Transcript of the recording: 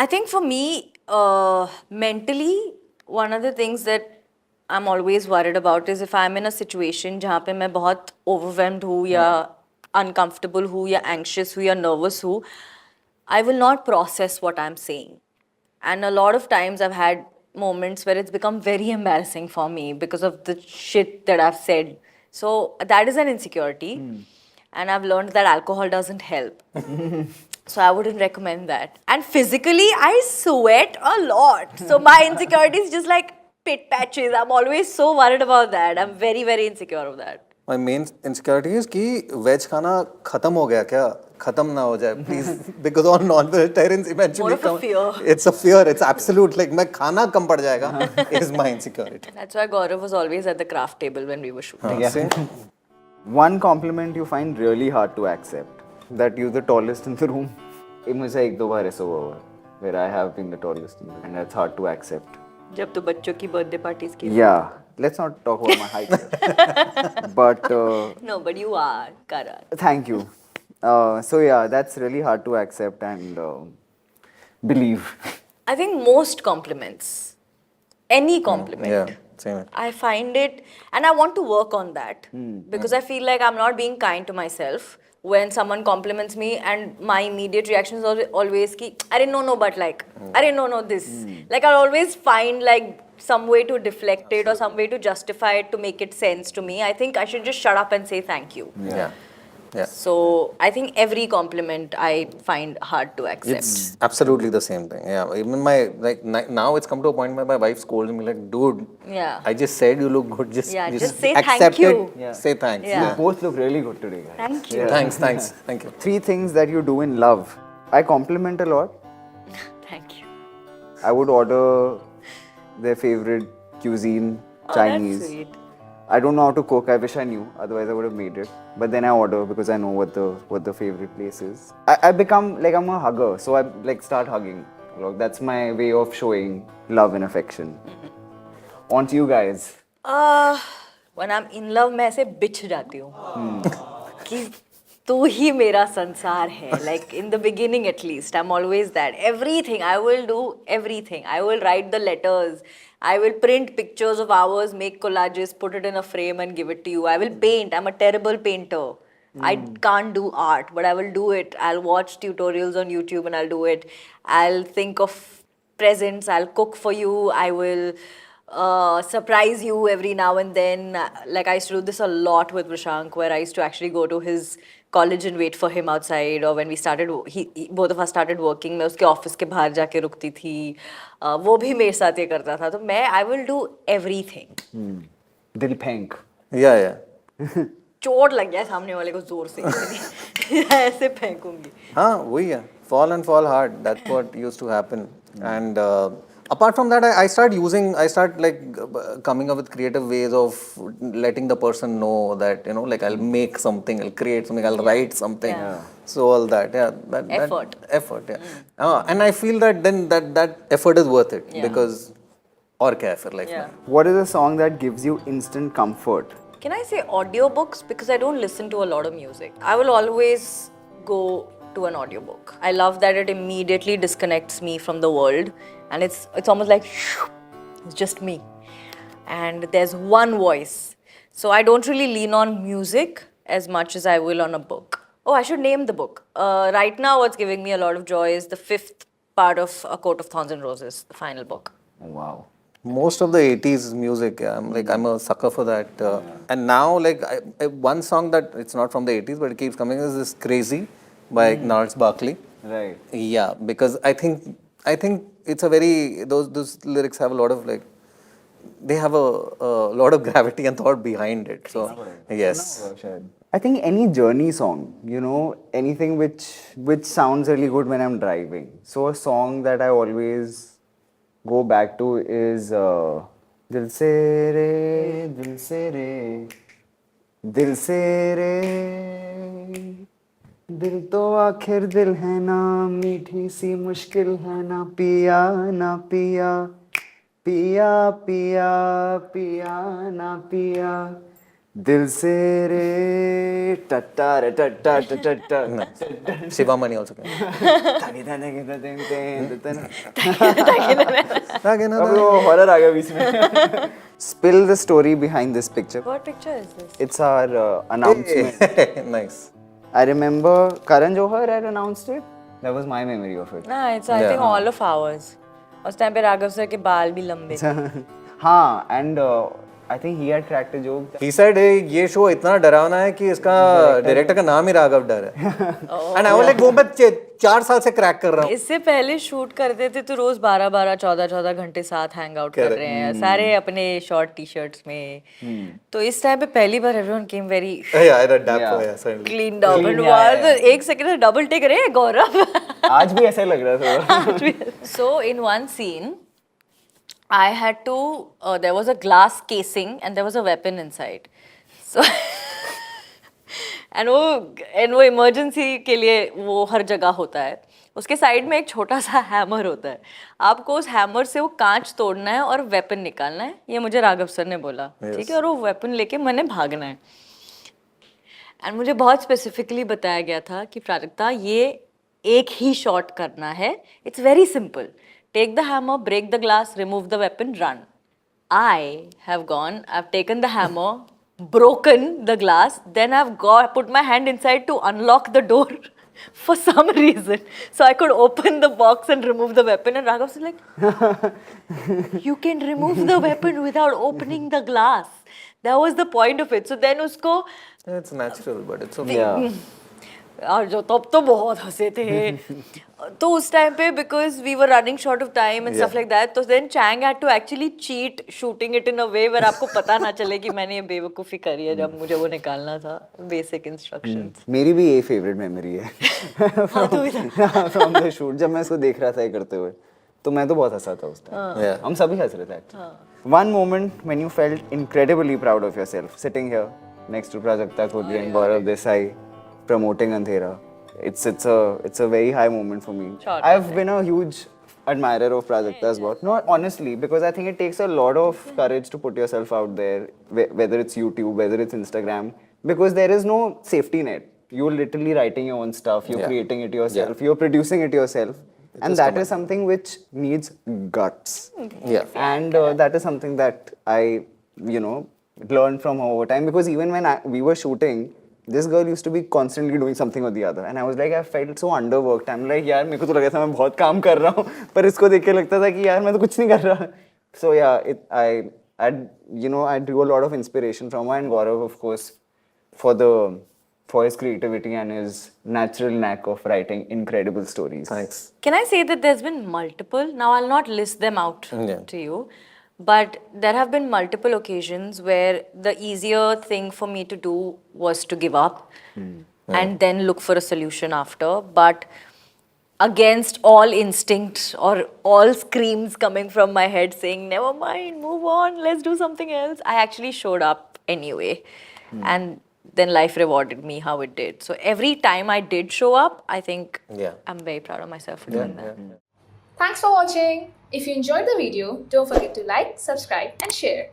I think for me, mentally, one of the things that I'm always worried about is if I'm in a situation जहाँ पे मैं बहुत overwhelmed हूँ या uncomfortable हूँ या anxious हूँ या nervous हूँ, I will not process what I'm saying. And a lot of times I've had moments where it's become very embarrassing for me because of the shit that I've said. So that is an insecurity. And I've learned that alcohol doesn't help. So I wouldn't recommend that. And physically, I sweat a lot. So my insecurity is just like pit patches. I'm always so worried about that. I'm very, very insecure of that. My main insecurity is कि veg खाना खत्म हो गया क्या खत्म ना हो जाए please because all non vegetarians eventually More of a fear. It's a fear it's absolute like मैं खाना कम पड़ जाएगा is my insecurity That's why Gaurav was always at the craft table when we were shooting. One compliment you find really hard to accept, that you're the tallest in the room. मुझे एक दो बार ऐसा हुआ हुआ है, where I have been the tallest in the room, and that's hard to accept. जब तो बच्चों की बर्थडे पार्टीज की. Yeah, let's not talk about my height here. But No, but you are, Karan. thank you. So yeah, that's really hard to accept and believe. I think most compliments, any compliment. Yeah, same. I find it, and I want to work on that because I feel like I'm not being kind to myself when someone compliments me, and my immediate reaction is always ki, "Arey no, but like, arey no, this." Like I'll always find like some way to deflect it or some way to justify it to make it sense to me. I think I should just shut up and say thank you. Yeah. Yeah. So I think every compliment I find hard to accept. It's absolutely the same thing. Yeah. Even my like now it's come to a point where my wife scolds me like, dude, Yeah. I just said you look good. Just Just say accept thank you. it. Yeah. Say thanks. Yeah. You both look really good today, guys. Thank you. Yeah. Thanks. Thank you. 3 things that you do in love. I compliment a lot. Thank you. I would order their favorite cuisine, Oh, Chinese. that's sweet. I don't know how to cook. I wish I knew. Otherwise, I would have made it. But then I order because I know what the favorite place is. I become like I'm a hugger, so I like start hugging. Like, that's my way of showing love and affection. On to you guys. When I'm in love मैं ऐसे बिछ जाती हूँ कि तू ही मेरा संसार है. Like in the beginning at least, I'm always that. Everything I will do, everything. I will write the letters. I will print pictures of ours, make collages, put it in a frame and give it to you. I will paint. I'm a terrible painter. I can't do art, but I will do it. I'll watch tutorials on YouTube and I'll do it. I'll think of presents. I'll cook for you. I will surprise you every now and then. Like I used to do this a lot with Vrishank, where I used to actually go to his college and wait for him outside. Or when we started, both of us started working, मैं उसके office के बाहर जाके रुकती थी. वो भी मेरे साथ ये करता था. तो मैं I will do everything. Dil phank. Yeah. चोट लग जाए सामने वाले को जोर से ऐसे फेंकूंगी. हाँ वही है fall and fall hard. That's what used to happen. And apart from that, I start like coming up with creative ways of letting the person know that like I'll make something, I'll create something, I'll write something. Yeah. So all that, yeah. Effort. Effort, yeah. And I feel that then that effort is worth it because और क्या है फिर life में? What is a song that gives you instant comfort? Can I say audiobooks? Because I don't listen to a lot of music. I will always go to an audiobook. I love that it immediately disconnects me from the world, and it's almost like it's just me. And there's one voice. So I don't really lean on music as much as I will on a book. Oh, I should name the book. Right now what's giving me a lot of joy is the 5th part of A Court of Thorns and Roses, the final book. Oh, wow. Most of the 80s music, yeah, I'm a sucker for that. And now, like, one song that it's not from the 80s, but it keeps coming is this "Crazy" by Gnarls Barkley. Right. Yeah, because I think it's a very those lyrics have a lot of like they have a lot of gravity and thought behind it. So yes, I think any journey song, anything which sounds really good when I'm driving. So a song that I always go back to is Dil Se Re, Dil Se Re, Dil Se Re, दिल तो आखिर दिल है ना, मीठी सी मुश्किल है ना पिया, ना पिया, पिया पिया पिया ना पिया, Dil se re tatta re tatta tatta. Shiva Mani also came. अब वो हॉरर आ गया बीच में. Spill the story behind this picture. What picture is this? It's our announcement. Nice. I remember Karan Johar had announced it. That was my memory of it. Nah, it's I think all of ours. उस time पे Raghav sir के बाल भी लंबे थे. हाँ, and I think he had cracked a joke. He said ये show इतना डरावना है कि इसका डायरेक्टर का नाम ही राघव डर है. And I was like वो मैं 4 साल से क्रैक कर रहा हूँ. इससे पहले शूट करते थे तो रोज 12-12, 14-14 घंटे साथ हैंग आउट कर रहे हैं सारे अपने शॉर्ट टी शर्ट्स में. तो इस टाइम पे पहली बार everyone came very Yeah, that yeah, suddenly. cleaned up and wow, एक सेकंड डबल टेक रहे हैं गौरव. आज भी ऐसा ही लग रहा था. So in one scene I had to there was a glass casing and there was a weapon inside. So and वो इमरजेंसी के लिए वो हर जगह होता है. उसके साइड में एक छोटा सा हैमर होता है. आपको उस हैमर से वो कांच तोड़ना है और वेपन निकालना है. ये मुझे राघव सर ने बोला. ठीक है. और वो वेपन लेके मैंने भागना है. एंड मुझे बहुत स्पेसिफिकली बताया गया था कि प्राजक्ता ये एक ही शॉट करना है. It's very simple. Take the hammer, break the glass, remove the weapon, run. I have gone, I've taken the hammer, broken the glass, then I've put my hand inside to unlock the door for some reason. So I could open the box and remove the weapon. And Raghav was like, you can remove the weapon without opening the glass. That was the point of it. So then usko... It's natural, but it's okay. Yeah. और जो तब तो बहुत हंसे थे. तो उस time पे because we were running short of time and stuff like that, तो then Chang had to actually cheat shooting it in a way where आपको पता ना चले कि मैंने ये बेवकूफ़ी करी है जब मुझे वो निकालना था. Basic instructions. मेरी भी ये फेवरेट मेमोरी है. From the shoot, जब मैं इसको देख रहा था ये करते हुए, तो मैं तो बहुत हंसा था उस टाइम. हम सभी हंस रहे थे. One moment when you felt incredibly proud of yourself, sitting here next to Prajakta Kodli and Gaurav Desai, promoting Andhera. It's a very high moment for me. Sure, I've been a huge admirer of Prajakta's work. No, honestly, because I think it takes a lot of courage to put yourself out there, whether it's YouTube, whether it's Instagram, because there is no safety net. You're literally writing your own stuff, you're creating it yourself, you're producing it yourself. And that is something which needs guts. Yeah. And that is something that I, learned from her over time. Because even when we were shooting, this girl used to be constantly doing something or the other. And I was like, I felt so underworked. I'm like, यार मेरे को तो लगा था मैं बहुत काम कर रहा हूँ, पर इसको देख के लगता था कि यार मैं तो कुछ नहीं कर रहा. So yeah, I drew a lot of inspiration from her, and Gaurav, of course, for his creativity and his natural knack of writing incredible stories. Thanks. Can I say that there's been multiple? Now I'll not list them out to you, but there have been multiple occasions where the easier thing for me to do was to give up and then look for a solution after. But against all instincts or all screams coming from my head saying, never mind, move on, let's do something else, I actually showed up anyway. And then life rewarded me how it did. So every time I did show up, I think I'm very proud of myself for doing that. Thanks for watching. If you enjoyed the video, don't forget to like, subscribe and share.